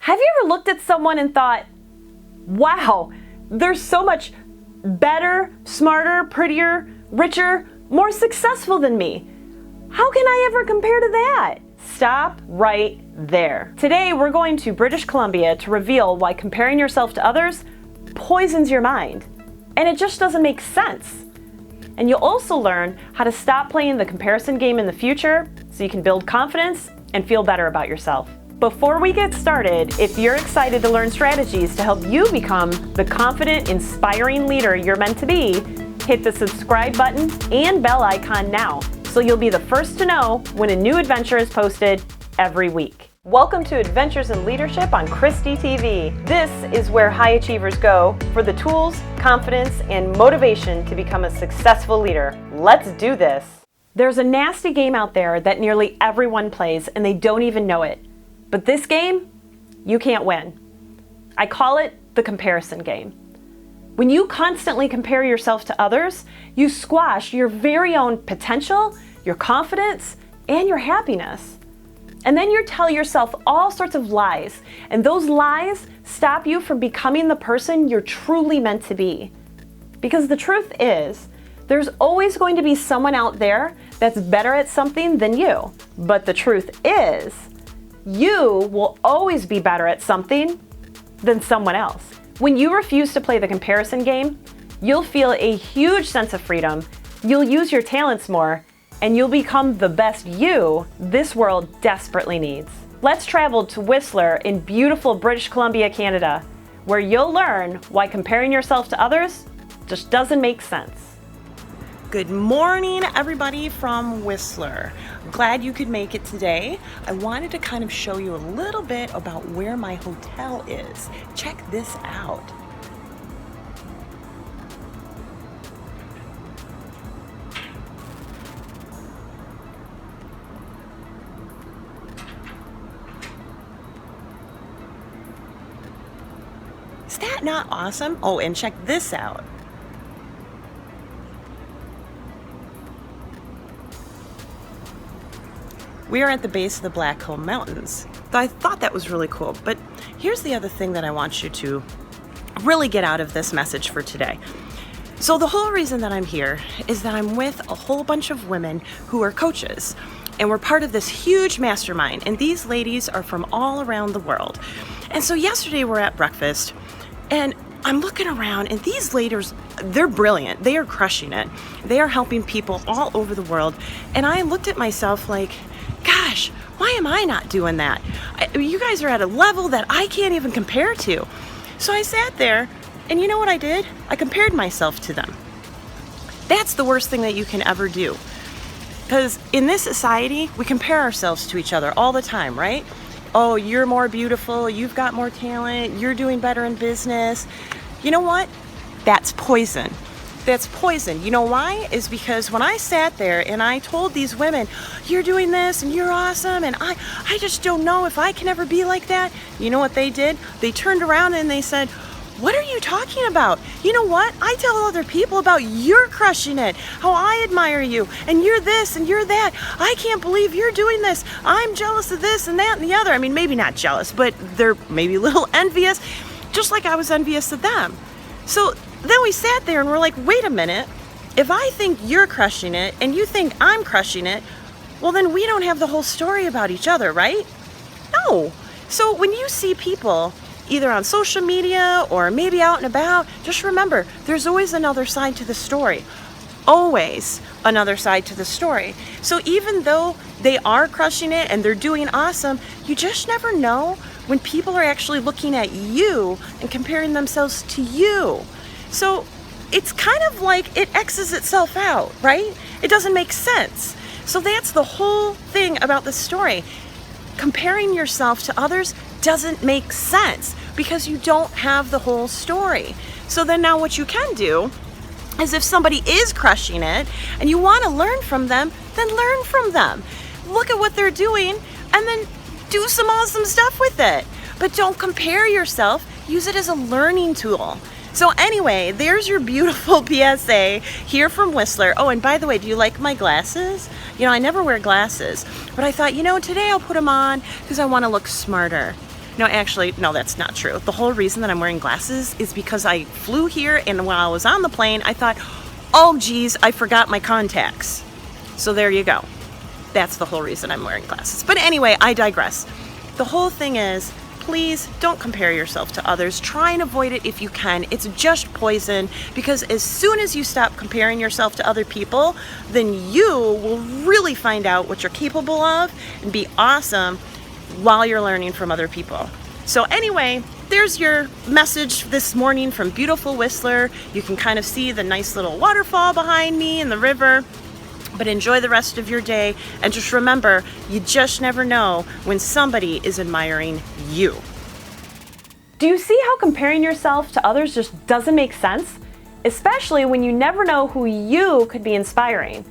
Have you ever looked at someone and thought, wow, they're so much better, smarter, prettier, richer, more successful than me? How can I ever compare to that? Stop right there. Today, we're going to British Columbia to reveal why comparing yourself to others poisons your mind. And it just doesn't make sense. And you'll also learn how to stop playing the comparison game in the future so you can build confidence and feel better about yourself. Before we get started, if you're excited to learn strategies to help you become the confident, inspiring leader you're meant to be, hit the subscribe button and bell icon now so you'll be the first to know when a new adventure is posted every week. Welcome to Adventures in Leadership on Kristie TV. This is where high achievers go for the tools, confidence, and motivation to become a successful leader. Let's do this. There's a nasty game out there that nearly everyone plays and they don't even know it. But this game, you can't win. I call it the comparison game. When you constantly compare yourself to others, you squash your very own potential, your confidence, and your happiness. And then you tell yourself all sorts of lies, and those lies stop you from becoming the person you're truly meant to be. Because the truth is, there's always going to be someone out there that's better at something than you. But the truth is, you will always be better at something than someone else. When you refuse to play the comparison game, you'll feel a huge sense of freedom, you'll use your talents more, and you'll become the best you this world desperately needs. Let's travel to Whistler in beautiful British Columbia, Canada, where you'll learn why comparing yourself to others just doesn't make sense. Good morning, everybody from Whistler. Glad you could make it today. I wanted to kind of show you a little bit about where my hotel is. Check this out. Is that not awesome? Oh, and check this out. We are at the base of the Blackcomb Mountains. So I thought that was really cool. But here's the other thing that I want you to really get out of this message for today. So the whole reason that I'm here is that I'm with a whole bunch of women who are coaches. And we're part of this huge mastermind. And these ladies are from all around the world. And so yesterday we're at breakfast and I'm looking around and these ladies, they're brilliant. They are crushing it. They are helping people all over the world. And I looked at myself like, gosh, why am I not doing that? You guys are at a level that I can't even compare to. So I sat there and you know what I did? I compared myself to them. That's the worst thing that you can ever do. Because in this society, we compare ourselves to each other all the time, right? Oh, you're more beautiful, you've got more talent, you're doing better in business. You know what? That's poison. That's poison. You know why? Is because when I sat there and I told these women, you're doing this and you're awesome and I just don't know if I can ever be like that. You know what they did? They turned around and they said, what are you talking about? You know what? I tell other people about you're crushing it, how I admire you, and you're this and you're that. I can't believe you're doing this. I'm jealous of this and that and the other. I mean, maybe not jealous, but they're maybe a little envious, just like I was envious of them. So then we sat there and we're like, wait a minute. If I think you're crushing it and you think I'm crushing it, well, then we don't have the whole story about each other, right? No. So when you see people either on social media or maybe out and about, just remember, there's always another side to the story. Always another side to the story. So even though they are crushing it and they're doing awesome, you just never know when people are actually looking at you and comparing themselves to you. So it's kind of like it X's itself out, right? It doesn't make sense. So that's the whole thing about the story. Comparing yourself to others doesn't make sense because you don't have the whole story. So then now what you can do is if somebody is crushing it and you want to learn from them, then learn from them. Look at what they're doing and then do some awesome stuff with it. But don't compare yourself. Use it as a learning tool. So anyway, there's your beautiful PSA here from Whistler. Oh, and by the way, do you like my glasses? You know, I never wear glasses, but I thought, you know, today I'll put them on because I want to look smarter. No, actually, no, that's not true. The whole reason that I'm wearing glasses is because I flew here, and while I was on the plane, I thought, oh geez, I forgot my contacts. So there you go. That's the whole reason I'm wearing glasses. But anyway, I digress. The whole thing is, please don't compare yourself to others. Try and avoid it if you can. It's just poison, because as soon as you stop comparing yourself to other people, then you will really find out what you're capable of and be awesome while you're learning from other people. So anyway, there's your message this morning from beautiful Whistler. You can kind of see the nice little waterfall behind me and the river. But enjoy the rest of your day, and just remember, you just never know when somebody is admiring you. Do you see how comparing yourself to others just doesn't make sense? Especially when you never know who you could be inspiring.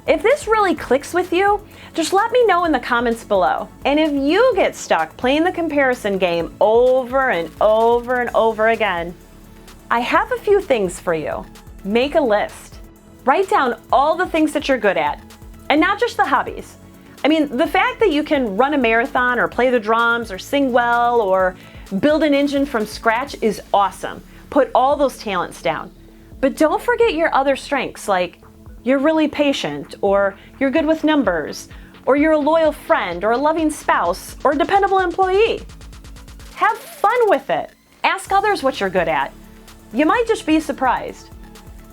If this really clicks with you, just let me know in the comments below. And if you get stuck playing the comparison game over and over and over again, I have a few things for you. Make a list. Write down all the things that you're good at, and not just the hobbies. I mean, the fact that you can run a marathon or play the drums or sing well or build an engine from scratch is awesome. Put all those talents down. But don't forget your other strengths, like you're really patient, or you're good with numbers, or you're a loyal friend, or a loving spouse, or a dependable employee. Have fun with it. Ask others what you're good at. You might just be surprised.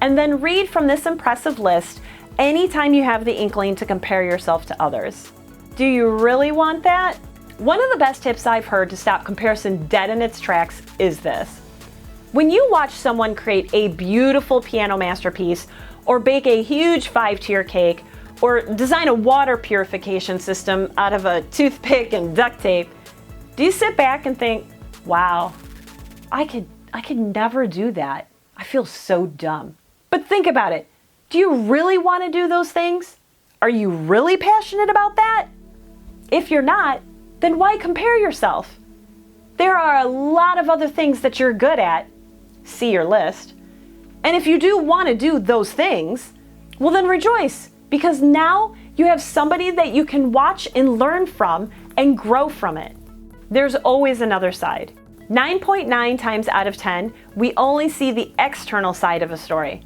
And then read from this impressive list anytime you have the inkling to compare yourself to others. Do you really want that? One of the best tips I've heard to stop comparison dead in its tracks is this. When you watch someone create a beautiful piano masterpiece, or bake a huge 5-tier cake, or design a water purification system out of a toothpick and duct tape, do you sit back and think, wow, I could never do that. I feel so dumb. But think about it. Do you really want to do those things? Are you really passionate about that? If you're not, then why compare yourself? There are a lot of other things that you're good at. See your list. And if you do want to do those things, well then rejoice, because now you have somebody that you can watch and learn from and grow from it. There's always another side. 9.9 times out of 10, we only see the external side of a story.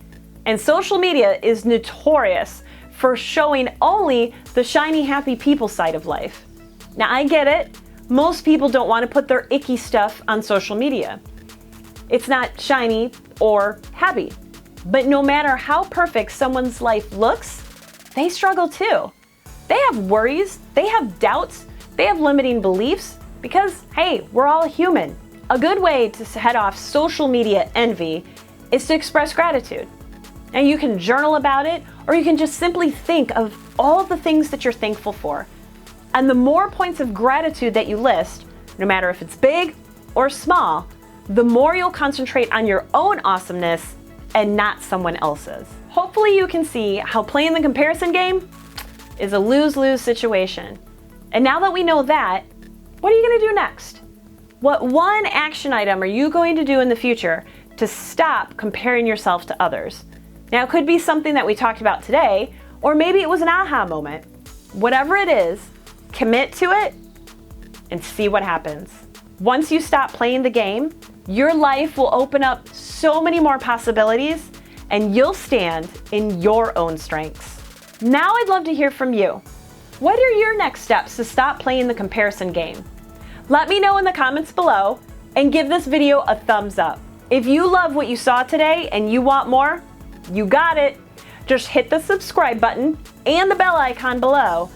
And social media is notorious for showing only the shiny, happy people side of life. Now, I get it. Most people don't want to put their icky stuff on social media. It's not shiny or happy. But no matter how perfect someone's life looks, they struggle too. They have worries, they have doubts, they have limiting beliefs, because, hey, we're all human. A good way to head off social media envy is to express gratitude. And you can journal about it, or you can just simply think of all the things that you're thankful for. And the more points of gratitude that you list, no matter if it's big or small, the more you'll concentrate on your own awesomeness and not someone else's. Hopefully you can see how playing the comparison game is a lose-lose situation. And now that we know that, what are you going to do next? What one action item are you going to do in the future to stop comparing yourself to others? Now, it could be something that we talked about today, or maybe it was an aha moment. Whatever it is, commit to it and see what happens. Once you stop playing the game, your life will open up so many more possibilities, and you'll stand in your own strengths. Now I'd love to hear from you. What are your next steps to stop playing the comparison game? Let me know in the comments below, and give this video a thumbs up. If you love what you saw today and you want more, you got it. Just hit the subscribe button and the bell icon below,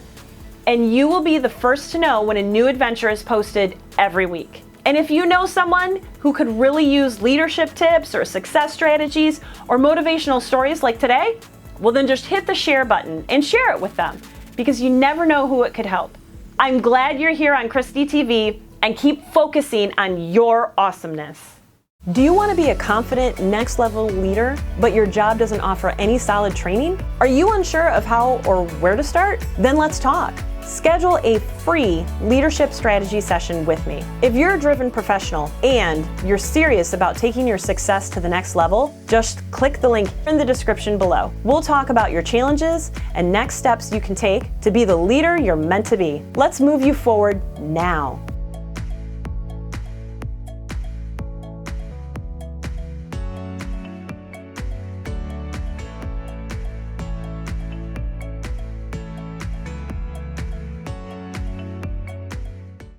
and you will be the first to know when a new adventure is posted every week. And if you know someone who could really use leadership tips or success strategies or motivational stories like today, well then just hit the share button and share it with them, because you never know who it could help. I'm glad you're here on Kristie TV, and keep focusing on your awesomeness. Do you want to be a confident, next-level leader, but your job doesn't offer any solid training? Are you unsure of how or where to start? Then let's talk. Schedule a free leadership strategy session with me. If you're a driven professional and you're serious about taking your success to the next level, just click the link in the description below. We'll talk about your challenges and next steps you can take to be the leader you're meant to be. Let's move you forward now.